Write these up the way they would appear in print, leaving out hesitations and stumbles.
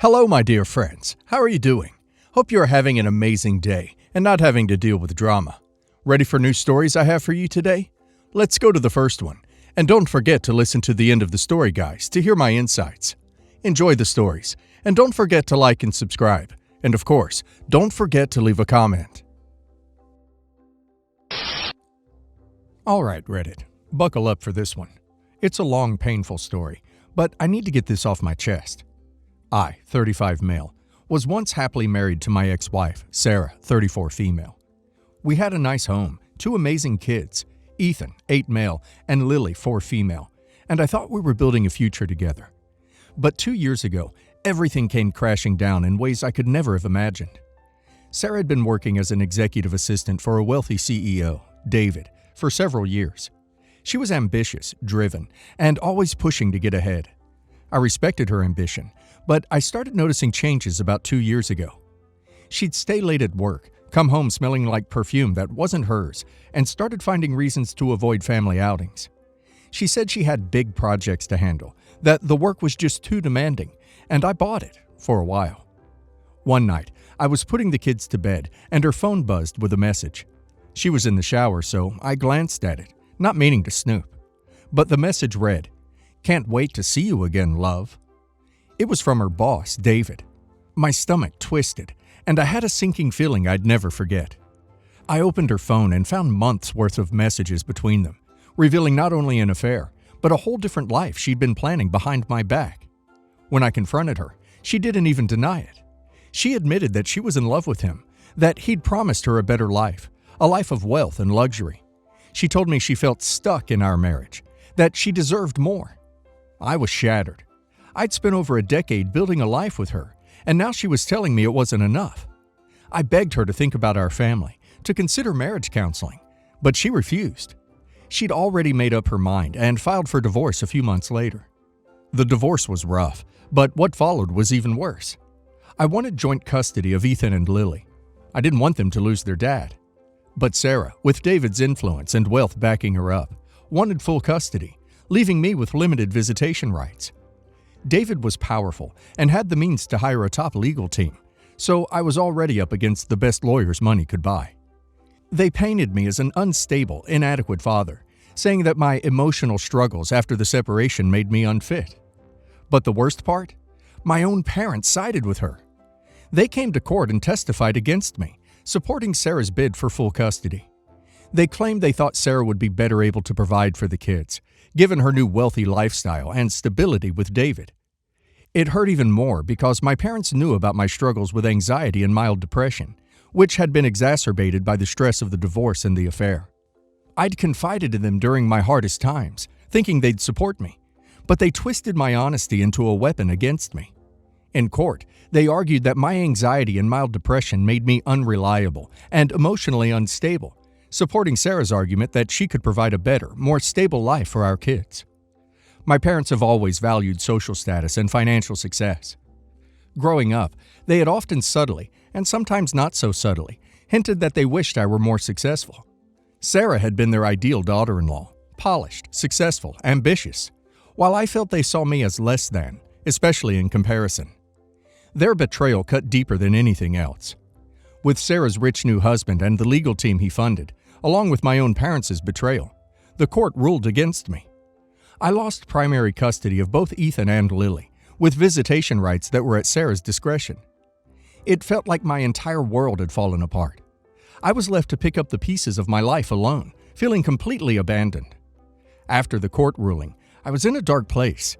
Hello, my dear friends. How are you doing? Hope you are having an amazing day and not having to deal with drama. Ready for new stories I have for you today? Let's go to the first one. And don't forget to listen to the end of the story, guys, to hear my insights. Enjoy the stories, and don't forget to like and subscribe. And of course, don't forget to leave a comment. Alright, Reddit. Buckle up for this one. It's a long, painful story, but I need to get this off my chest. I, 35 male, was once happily married to my ex-wife, Sarah, 34 female. We had a nice home, 2 amazing kids, Ethan, 8 male, and Lily, 4 female, and I thought we were building a future together. But 2 years ago, everything came crashing down in ways I could never have imagined. Sarah had been working as an executive assistant for a wealthy CEO, David, for several years. She was ambitious, driven, and always pushing to get ahead. I respected her ambition, but I started noticing changes about 2 years ago. She'd stay late at work, come home smelling like perfume that wasn't hers, and started finding reasons to avoid family outings. She said she had big projects to handle, that the work was just too demanding, and I bought it for a while. One night, I was putting the kids to bed, and her phone buzzed with a message. She was in the shower, so I glanced at it, not meaning to snoop. But the message read, "Can't wait to see you again, love." It was from her boss, David. My stomach twisted, and I had a sinking feeling I'd never forget. I opened her phone and found months' worth of messages between them, revealing not only an affair, but a whole different life she'd been planning behind my back. When I confronted her, she didn't even deny it. She admitted that she was in love with him, that he'd promised her a better life, a life of wealth and luxury. She told me she felt stuck in our marriage, that she deserved more. I was shattered. I'd spent over a decade building a life with her, and now she was telling me it wasn't enough. I begged her to think about our family, to consider marriage counseling, but she refused. She'd already made up her mind and filed for divorce a few months later. The divorce was rough, but what followed was even worse. I wanted joint custody of Ethan and Lily. I didn't want them to lose their dad. But Sarah, with David's influence and wealth backing her up, wanted full custody, leaving me with limited visitation rights. David was powerful and had the means to hire a top legal team, so I was already up against the best lawyers money could buy. They painted me as an unstable, inadequate father, saying that my emotional struggles after the separation made me unfit. But the worst part? My own parents sided with her. They came to court and testified against me, supporting Sarah's bid for full custody. They claimed they thought Sarah would be better able to provide for the kids, given her new wealthy lifestyle and stability with David. It hurt even more because my parents knew about my struggles with anxiety and mild depression, which had been exacerbated by the stress of the divorce and the affair. I'd confided in them during my hardest times, thinking they'd support me, but they twisted my honesty into a weapon against me. In court, they argued that my anxiety and mild depression made me unreliable and emotionally unstable, supporting Sarah's argument that she could provide a better, more stable life for our kids. My parents have always valued social status and financial success. Growing up, they had often subtly, and sometimes not so subtly, hinted that they wished I were more successful. Sarah had been their ideal daughter-in-law, polished, successful, ambitious, while I felt they saw me as less than, especially in comparison. Their betrayal cut deeper than anything else. With Sarah's rich new husband and the legal team he funded, along with my own parents' betrayal, the court ruled against me. I lost primary custody of both Ethan and Lily, with visitation rights that were at Sarah's discretion. It felt like my entire world had fallen apart. I was left to pick up the pieces of my life alone, feeling completely abandoned. After the court ruling, I was in a dark place.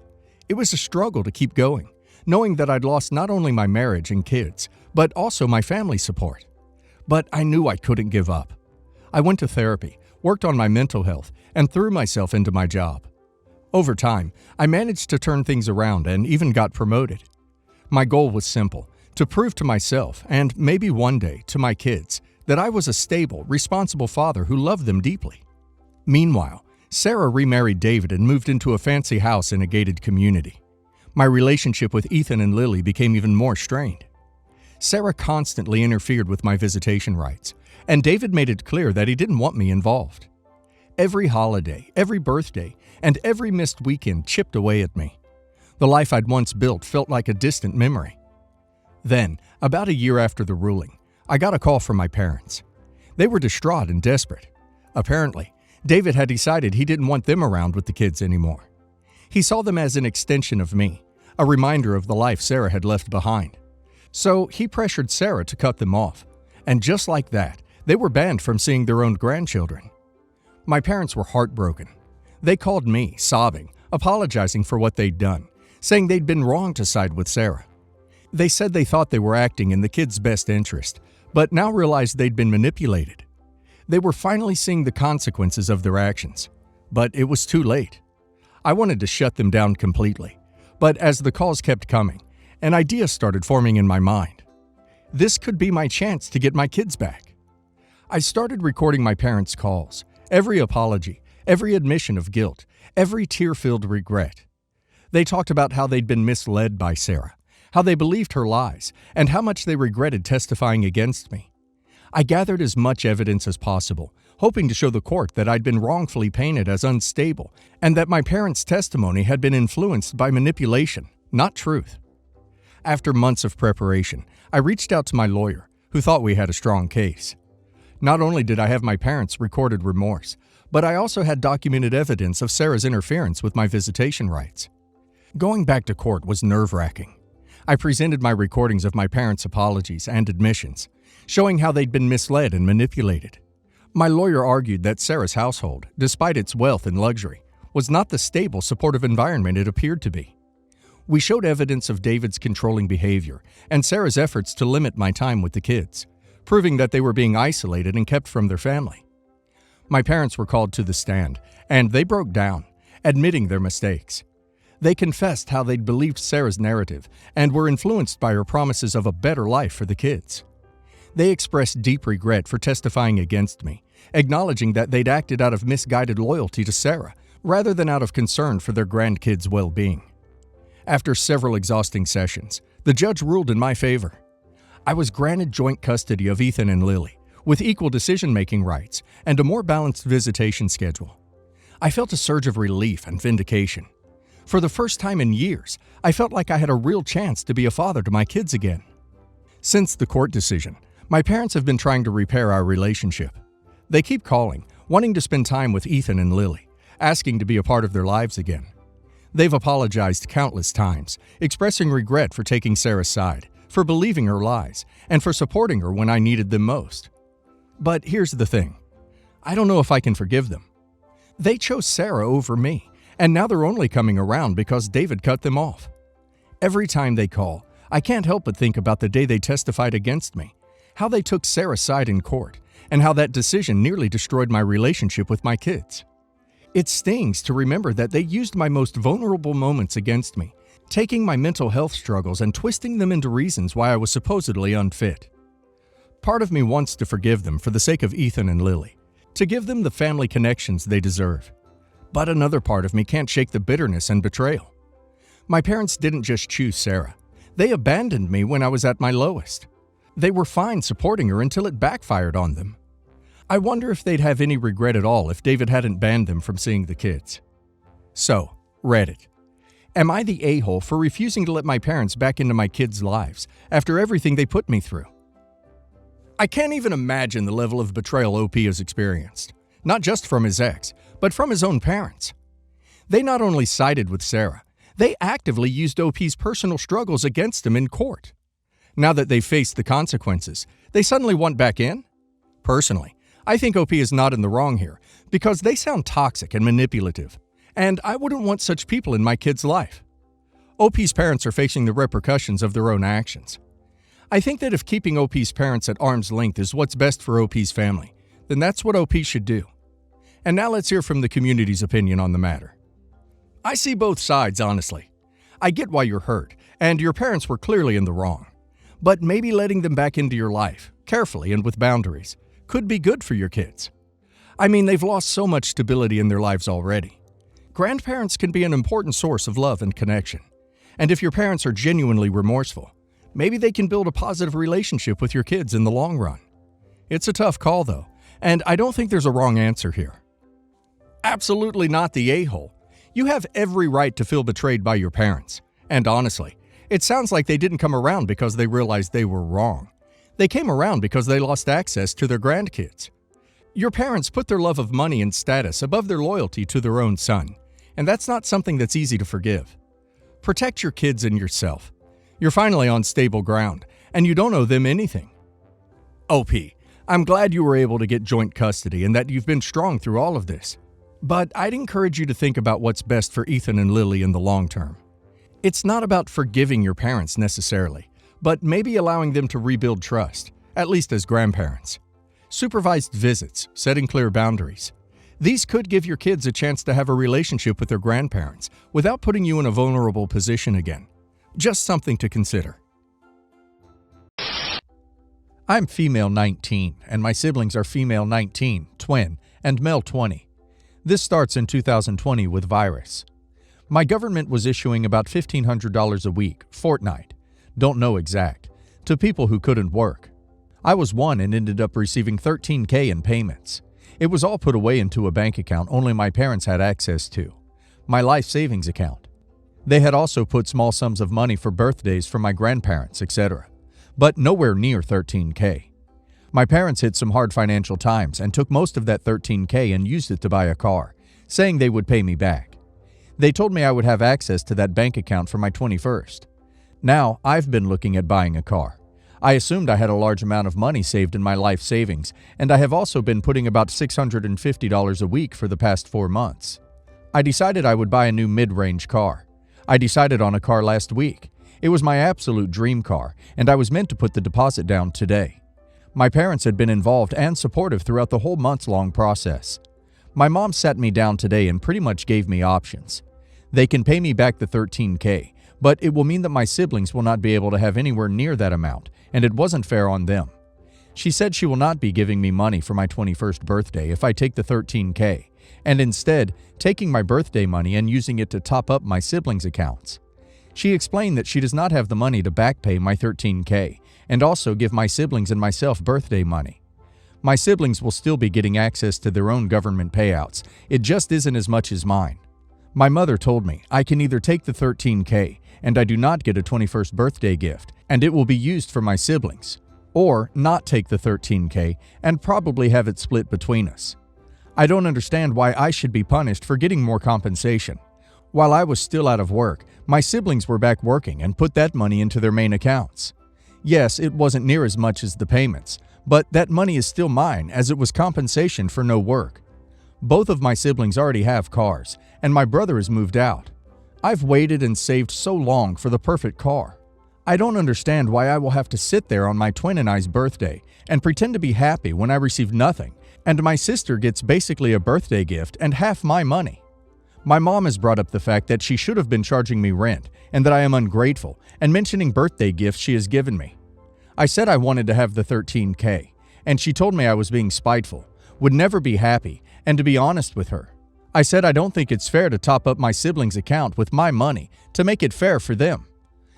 It was a struggle to keep going, knowing that I'd lost not only my marriage and kids, but also my family support. But I knew I couldn't give up. I went to therapy, worked on my mental health, and threw myself into my job. Over time, I managed to turn things around and even got promoted. My goal was simple, to prove to myself, and maybe one day to my kids, that I was a stable, responsible father who loved them deeply. Meanwhile, Sarah remarried David and moved into a fancy house in a gated community. My relationship with Ethan and Lily became even more strained. Sarah constantly interfered with my visitation rights, and David made it clear that he didn't want me involved. Every holiday, every birthday, and every missed weekend chipped away at me. The life I'd once built felt like a distant memory. Then, about a year after the ruling, I got a call from my parents. They were distraught and desperate. Apparently, David had decided he didn't want them around with the kids anymore. He saw them as an extension of me, a reminder of the life Sarah had left behind. So he pressured Sarah to cut them off, and just like that, they were banned from seeing their own grandchildren. My parents were heartbroken. They called me, sobbing, apologizing for what they'd done, saying they'd been wrong to side with Sarah. They said they thought they were acting in the kids' best interest, but now realized they'd been manipulated. They were finally seeing the consequences of their actions, but it was too late. I wanted to shut them down completely, but as the calls kept coming, an idea started forming in my mind. This could be my chance to get my kids back. I started recording my parents' calls, every apology, every admission of guilt, every tear-filled regret. They talked about how they'd been misled by Sarah, how they believed her lies, and how much they regretted testifying against me. I gathered as much evidence as possible, hoping to show the court that I'd been wrongfully painted as unstable and that my parents' testimony had been influenced by manipulation, not truth. After months of preparation, I reached out to my lawyer, who thought we had a strong case. Not only did I have my parents' recorded remorse, but I also had documented evidence of Sarah's interference with my visitation rights. Going back to court was nerve-wracking. I presented my recordings of my parents' apologies and admissions, showing how they'd been misled and manipulated. My lawyer argued that Sarah's household, despite its wealth and luxury, was not the stable, supportive environment it appeared to be. We showed evidence of David's controlling behavior and Sarah's efforts to limit my time with the kids, proving that they were being isolated and kept from their family. My parents were called to the stand, and they broke down, admitting their mistakes. They confessed how they'd believed Sarah's narrative and were influenced by her promises of a better life for the kids. They expressed deep regret for testifying against me, acknowledging that they'd acted out of misguided loyalty to Sarah rather than out of concern for their grandkids' well-being. After several exhausting sessions, the judge ruled in my favor. I was granted joint custody of Ethan and Lily, with equal decision-making rights and a more balanced visitation schedule. I felt a surge of relief and vindication. For the first time in years, I felt like I had a real chance to be a father to my kids again. Since the court decision, my parents have been trying to repair our relationship. They keep calling, wanting to spend time with Ethan and Lily, asking to be a part of their lives again. They've apologized countless times, expressing regret for taking Sarah's side, for believing her lies, and for supporting her when I needed them most. But here's the thing. I don't know if I can forgive them. They chose Sarah over me, and now they're only coming around because David cut them off. Every time they call, I can't help but think about the day they testified against me, how they took Sarah's side in court, and how that decision nearly destroyed my relationship with my kids. It stings to remember that they used my most vulnerable moments against me, taking my mental health struggles and twisting them into reasons why I was supposedly unfit. Part of me wants to forgive them for the sake of Ethan and Lily, to give them the family connections they deserve. But another part of me can't shake the bitterness and betrayal. My parents didn't just choose Sarah. They abandoned me when I was at my lowest. They were fine supporting her until it backfired on them. I wonder if they'd have any regret at all if David hadn't banned them from seeing the kids. So, Reddit. Am I the a-hole for refusing to let my parents back into my kids' lives after everything they put me through? I can't even imagine the level of betrayal OP has experienced, not just from his ex, but from his own parents. They not only sided with Sarah, they actively used OP's personal struggles against him in court. Now that they've faced the consequences, they suddenly want back in? Personally, I think OP is not in the wrong here because they sound toxic and manipulative, and I wouldn't want such people in my kid's life. OP's parents are facing the repercussions of their own actions. I think that if keeping OP's parents at arm's length is what's best for OP's family, then that's what OP should do. And now let's hear from the community's opinion on the matter. I see both sides, honestly. I get why you're hurt, and your parents were clearly in the wrong. But maybe letting them back into your life, carefully and with boundaries, could be good for your kids. I mean, they've lost so much stability in their lives already. Grandparents can be an important source of love and connection. And if your parents are genuinely remorseful, maybe they can build a positive relationship with your kids in the long run. It's a tough call, though, and I don't think there's a wrong answer here. Absolutely not the a-hole. You have every right to feel betrayed by your parents. And honestly, It sounds like they didn't come around because they realized they were wrong. They came around because they lost access to their grandkids. Your parents put their love of money and status above their loyalty to their own son, and that's not something that's easy to forgive. Protect your kids and yourself. You're finally on stable ground, and you don't owe them anything. OP, I'm glad you were able to get joint custody and that you've been strong through all of this. But I'd encourage you to think about what's best for Ethan and Lily in the long term. It's not about forgiving your parents necessarily, but maybe allowing them to rebuild trust, at least as grandparents. Supervised visits, setting clear boundaries. These could give your kids a chance to have a relationship with their grandparents without putting you in a vulnerable position again. Just something to consider. I'm female 19, and my siblings are female 19, twin, and male 20. This starts in 2020 with virus. My government was issuing about $1,500 a week, fortnight, don't know exact, to people who couldn't work. I was one and ended up receiving $13K in payments. It was all put away into a bank account only my parents had access to, my life savings account. They had also put small sums of money for birthdays for my grandparents, etc., but nowhere near $13K. My parents hit some hard financial times and took most of that $13K and used it to buy a car, saying they would pay me back. They told me I would have access to that bank account for my 21st. Now, I've been looking at buying a car. I assumed I had a large amount of money saved in my life savings, and I have also been putting about $650 a week for the past 4 months. I decided I would buy a new mid-range car. I decided on a car last week. It was my absolute dream car, and I was meant to put the deposit down today. My parents had been involved and supportive throughout the whole months-long process. My mom sat me down today and pretty much gave me options. They can pay me back the $13K, but it will mean that my siblings will not be able to have anywhere near that amount, and it wasn't fair on them. She said she will not be giving me money for my 21st birthday if I take the $13K, and instead taking my birthday money and using it to top up my siblings' accounts. She explained that she does not have the money to back pay my $13K and also give my siblings and myself birthday money. My siblings will still be getting access to their own government payouts. It just isn't as much as mine. My mother told me I can either take the $13K and I do not get a 21st birthday gift and it will be used for my siblings, or not take the $13K and probably have it split between us. I don't understand why I should be punished for getting more compensation. While I was still out of work, my siblings were back working and put that money into their main accounts. Yes, it wasn't near as much as the payments, but that money is still mine as it was compensation for no work. Both of my siblings already have cars, and my brother has moved out. I've waited and saved so long for the perfect car. I don't understand why I will have to sit there on my twin and I's birthday and pretend to be happy when I receive nothing, and my sister gets basically a birthday gift and half my money. My mom has brought up the fact that she should have been charging me rent and that I am ungrateful and mentioning birthday gifts she has given me. I said I wanted to have the $13K, and she told me I was being spiteful, would never be happy, and to be honest with her. I said I don't think it's fair to top up my siblings' account with my money to make it fair for them.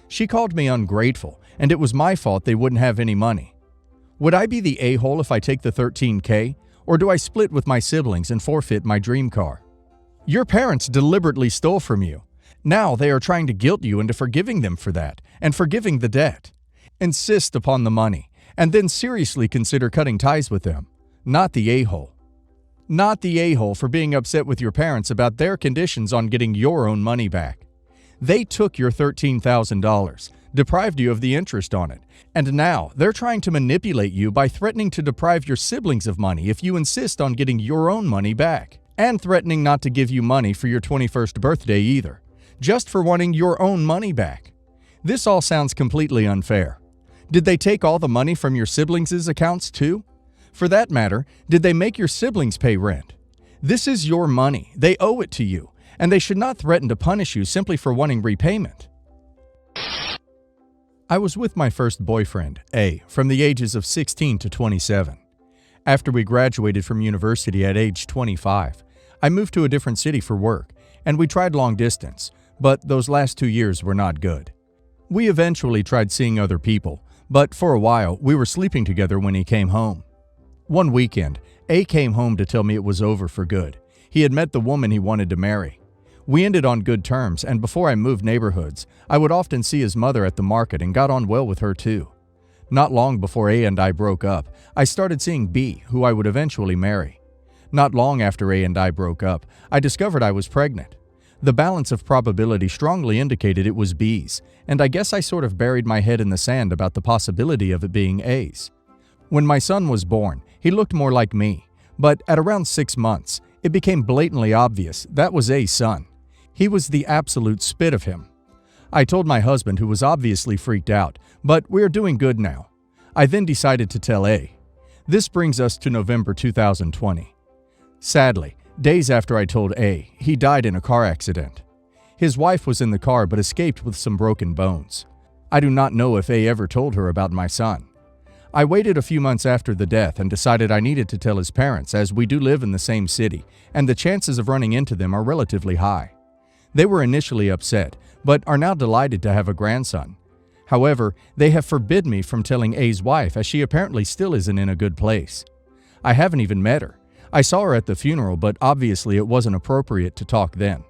She called me ungrateful, and it was my fault they wouldn't have any money. Would I be the a-hole if I take the $13K, or do I split with my siblings and forfeit my dream car? Your parents deliberately stole from you. Now they are trying to guilt you into forgiving them for that and forgiving the debt. Insist upon the money, and then seriously consider cutting ties with them, not the a-hole. Not the a-hole for being upset with your parents about their conditions on getting your own money back. They took your $13,000, deprived you of the interest on it, and now they're trying to manipulate you by threatening to deprive your siblings of money if you insist on getting your own money back, and threatening not to give you money for your 21st birthday either, just for wanting your own money back. This all sounds completely unfair. Did they take all the money from your siblings' accounts too? For that matter, did they make your siblings pay rent? This is your money. They owe it to you, and they should not threaten to punish you simply for wanting repayment. I was with my first boyfriend, A, from the ages of 16 to 27. After we graduated from university at age 25, I moved to a different city for work, and we tried long distance, but those last 2 years were not good. We eventually tried seeing other people, but for a while we were sleeping together when he came home. One weekend, A came home to tell me it was over for good. He had met the woman he wanted to marry. We ended on good terms, and before I moved neighborhoods, I would often see his mother at the market and got on well with her too. Not long before A and I broke up, I started seeing B, who I would eventually marry. Not long after A and I broke up, I discovered I was pregnant. The balance of probability strongly indicated it was B's, and I guess I sort of buried my head in the sand about the possibility of it being A's. When my son was born, he looked more like me, but at around 6 months, it became blatantly obvious that was A's son. He was the absolute spit of him. I told my husband, who was obviously freaked out, but we are doing good now. I then decided to tell A. This brings us to November 2020. Sadly, days after I told A, he died in a car accident. His wife was in the car but escaped with some broken bones. I do not know if A ever told her about my son. I waited a few months after the death and decided I needed to tell his parents, as we do live in the same city, and the chances of running into them are relatively high. They were initially upset, but are now delighted to have a grandson. However, they have forbid me from telling A's wife, as she apparently still isn't in a good place. I haven't even met her. I saw her at the funeral, but obviously it wasn't appropriate to talk then.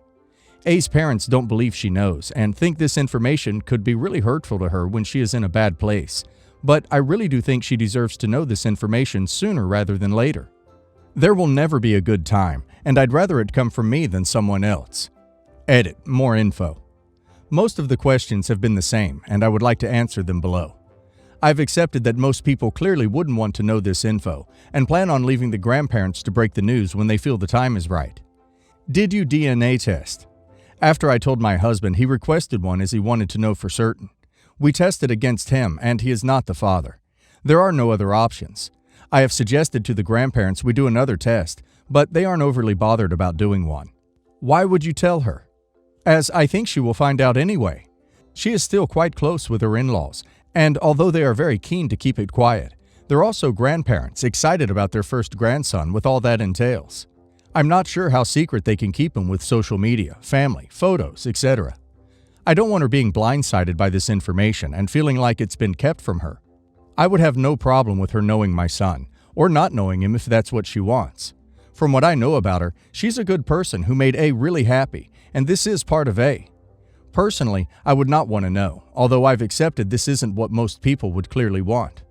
A's parents don't believe she knows and think this information could be really hurtful to her when she is in a bad place, but I really do think she deserves to know this information sooner rather than later. There will never be a good time, and I'd rather it come from me than someone else. Edit. More info. Most of the questions have been the same, and I would like to answer them below. I've accepted that most people clearly wouldn't want to know this info, and plan on leaving the grandparents to break the news when they feel the time is right. Did you DNA test? After I told my husband, he requested one as he wanted to know for certain. We tested against him, and he is not the father. There are no other options. I have suggested to the grandparents we do another test, but they aren't overly bothered about doing one. Why would you tell her? As I think she will find out anyway. She is still quite close with her in-laws, and although they are very keen to keep it quiet, they're also grandparents excited about their first grandson with all that entails. I'm not sure how secret they can keep him with social media, family, photos, etc. I don't want her being blindsided by this information and feeling like it's been kept from her. I would have no problem with her knowing my son, or not knowing him if that's what she wants. From what I know about her, she's a good person who made A really happy, and this is part of A. Personally, I would not want to know, although I've accepted this isn't what most people would clearly want.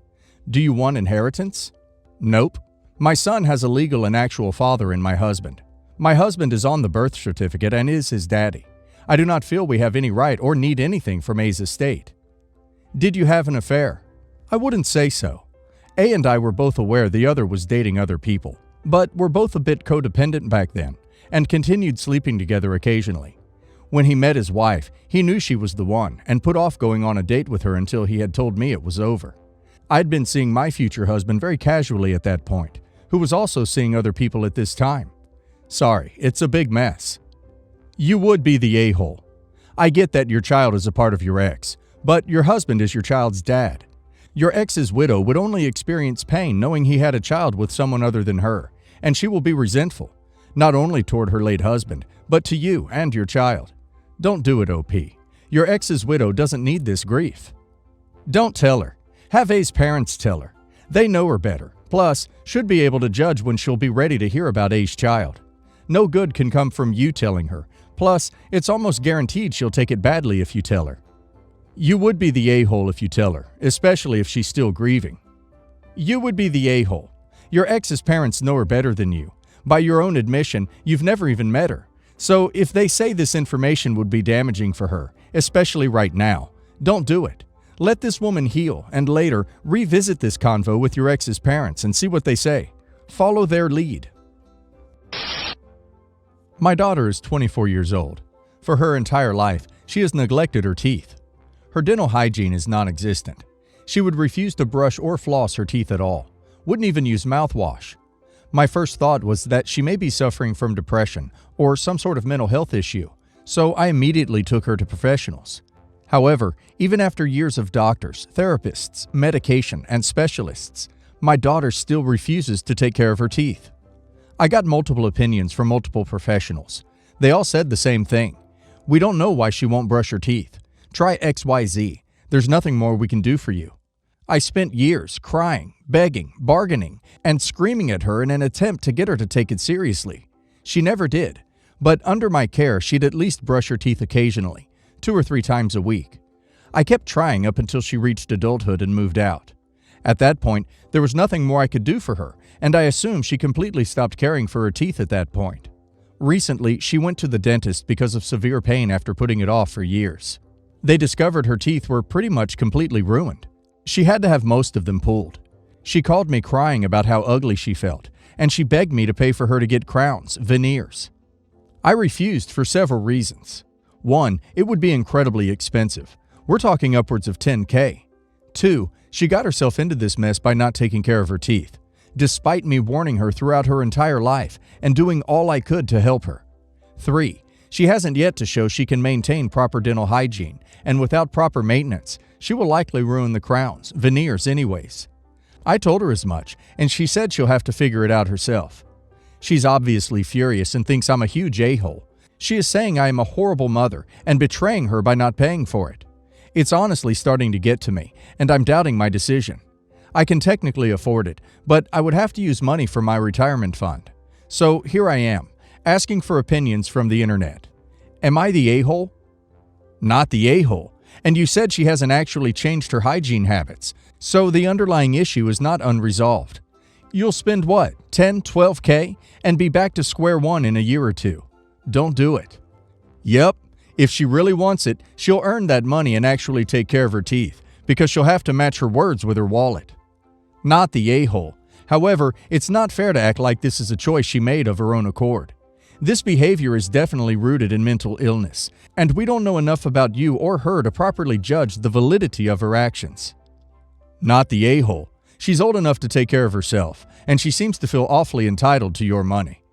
Do you want inheritance? Nope. My son has a legal and actual father in my husband. My husband is on the birth certificate and is his daddy. I do not feel we have any right or need anything from A's estate. Did you have an affair? I wouldn't say so. A and I were both aware the other was dating other people, but were both a bit codependent back then, and continued sleeping together occasionally. When he met his wife, he knew she was the one and put off going on a date with her until he had told me it was over. I'd been seeing my future husband very casually at that point, who was also seeing other people at this time. Sorry, it's a big mess. You would be the a-hole. I get that your child is a part of your ex, but your husband is your child's dad. Your ex's widow would only experience pain knowing he had a child with someone other than her, and she will be resentful, not only toward her late husband, but to you and your child. Don't do it, OP. Your ex's widow doesn't need this grief. Don't tell her. Have A's parents tell her. They know her better, plus should be able to judge when she'll be ready to hear about A's child. No good can come from you telling her, plus it's almost guaranteed she'll take it badly if you tell her. You would be the a-hole if you tell her, especially if she's still grieving. You would be the a-hole. Your ex's parents know her better than you. By your own admission, you've never even met her. So if they say this information would be damaging for her, especially right now, don't do it. Let this woman heal and later revisit this convo with your ex's parents and see what they say. Follow their lead. My daughter is 24 years old. For her entire life, she has neglected her teeth. Her dental hygiene is non-existent. She would refuse to brush or floss her teeth at all, wouldn't even use mouthwash. My first thought was that she may be suffering from depression or some sort of mental health issue, so I immediately took her to professionals. However, even after years of doctors, therapists, medication, and specialists, my daughter still refuses to take care of her teeth. I got multiple opinions from multiple professionals. They all said the same thing. We don't know why she won't brush her teeth. Try XYZ. There's nothing more we can do for you. I spent years crying, begging, bargaining, and screaming at her in an attempt to get her to take it seriously. She never did. But under my care, she'd at least brush her teeth occasionally, 2 or 3 times a week. I kept trying up until she reached adulthood and moved out. At that point, there was nothing more I could do for her, and I assume she completely stopped caring for her teeth at that point. Recently, she went to the dentist because of severe pain after putting it off for years. They discovered her teeth were pretty much completely ruined. She had to have most of them pulled. She called me crying about how ugly she felt, and she begged me to pay for her to get crowns, veneers. I refused for several reasons. 1, it would be incredibly expensive. We're talking upwards of $10,000. 2, she got herself into this mess by not taking care of her teeth, despite me warning her throughout her entire life and doing all I could to help her. 3, she hasn't yet to show she can maintain proper dental hygiene, and without proper maintenance, she will likely ruin the crowns, veneers anyways. I told her as much, and she said she'll have to figure it out herself. She's obviously furious and thinks I'm a huge a-hole. She is saying I am a horrible mother and betraying her by not paying for it. It's honestly starting to get to me, and I'm doubting my decision. I can technically afford it, but I would have to use money for my retirement fund. So here I am, asking for opinions from the internet. Am I the a-hole? Not the a-hole. And you said she hasn't actually changed her hygiene habits, so the underlying issue is not unresolved. You'll spend what, 10, 12K, and be back to square one in a year or two. Don't do it. Yep, if she really wants it, she'll earn that money and actually take care of her teeth, because she'll have to match her words with her wallet. Not the a-hole. However, it's not fair to act like this is a choice she made of her own accord. This behavior is definitely rooted in mental illness, and we don't know enough about you or her to properly judge the validity of her actions. Not the a-hole. She's old enough to take care of herself, and she seems to feel awfully entitled to your money.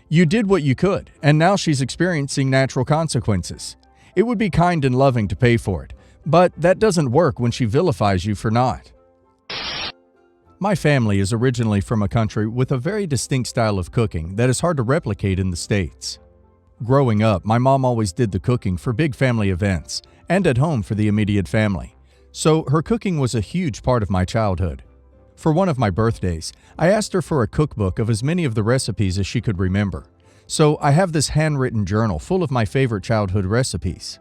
You did what you could, and now she's experiencing natural consequences. It would be kind and loving to pay for it, but that doesn't work when she vilifies you for not. My family is originally from a country with a very distinct style of cooking that is hard to replicate in the States. Growing up, my mom always did the cooking for big family events and at home for the immediate family, so her cooking was a huge part of my childhood. For one of my birthdays, I asked her for a cookbook of as many of the recipes as she could remember, so I have this handwritten journal full of my favorite childhood recipes.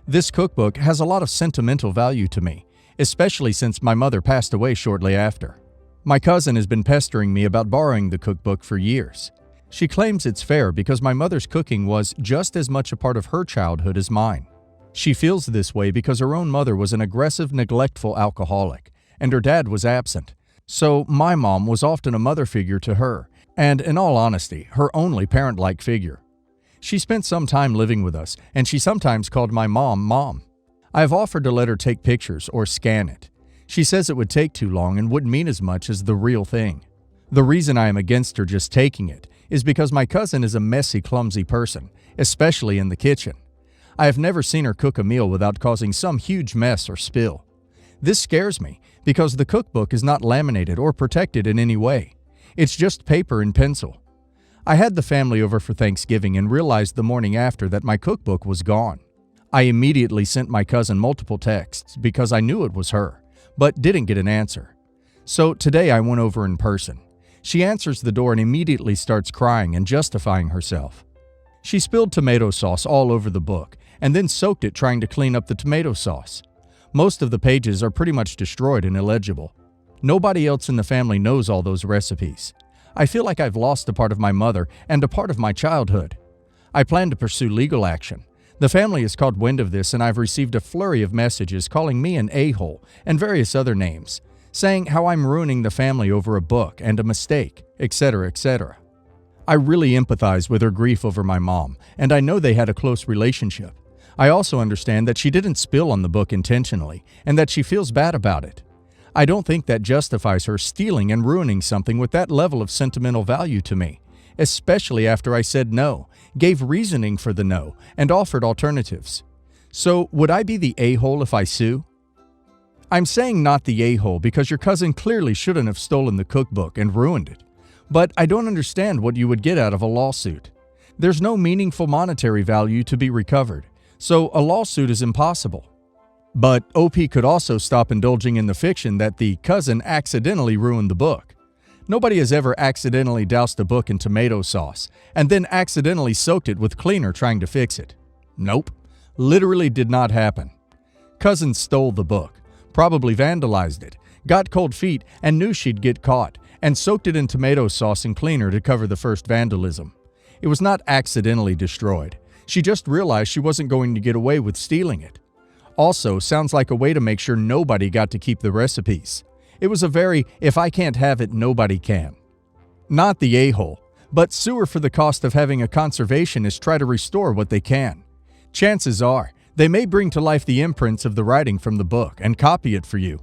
This cookbook has a lot of sentimental value to me, especially since my mother passed away shortly after. My cousin has been pestering me about borrowing the cookbook for years. She claims it's fair because my mother's cooking was just as much a part of her childhood as mine. She feels this way because her own mother was an aggressive, neglectful alcoholic, and her dad was absent. So my mom was often a mother figure to her, and in all honesty, her only parent-like figure. She spent some time living with us, and she sometimes called my mom, Mom. I have offered to let her take pictures or scan it. She says it would take too long and wouldn't mean as much as the real thing. The reason I am against her just taking it is because my cousin is a messy, clumsy person, especially in the kitchen. I have never seen her cook a meal without causing some huge mess or spill. This scares me because the cookbook is not laminated or protected in any way. It's just paper and pencil. I had the family over for Thanksgiving and realized the morning after that my cookbook was gone. I immediately sent my cousin multiple texts because I knew it was her, but didn't get an answer. So today I went over in person. She answers the door and immediately starts crying and justifying herself. She spilled tomato sauce all over the book and then soaked it trying to clean up the tomato sauce. Most of the pages are pretty much destroyed and illegible. Nobody else in the family knows all those recipes. I feel like I've lost a part of my mother and a part of my childhood. I plan to pursue legal action. The family has caught wind of this, and I've received a flurry of messages calling me an a-hole and various other names, saying how I'm ruining the family over a book and a mistake, etc., etc. I really empathize with her grief over my mom, and I know they had a close relationship. I also understand that she didn't spill on the book intentionally, and that she feels bad about it. I don't think that justifies her stealing and ruining something with that level of sentimental value to me, especially after I said no, gave reasoning for the no, and offered alternatives. So, would I be the a-hole if I sue? I'm saying not the a-hole because your cousin clearly shouldn't have stolen the cookbook and ruined it. But I don't understand what you would get out of a lawsuit. There's no meaningful monetary value to be recovered, so a lawsuit is impossible. But OP could also stop indulging in the fiction that the cousin accidentally ruined the book. Nobody has ever accidentally doused a book in tomato sauce and then accidentally soaked it with cleaner trying to fix it. Nope, literally did not happen. Cousin stole the book, probably vandalized it, got cold feet and knew she'd get caught, and soaked it in tomato sauce and cleaner to cover the first vandalism. It was not accidentally destroyed. She just realized she wasn't going to get away with stealing it. Also, sounds like a way to make sure nobody got to keep the recipes. It was a very, if I can't have it, nobody can. Not the a-hole, but sue her for the cost of having a conservationist try to restore what they can. Chances are, they may bring to life the imprints of the writing from the book and copy it for you.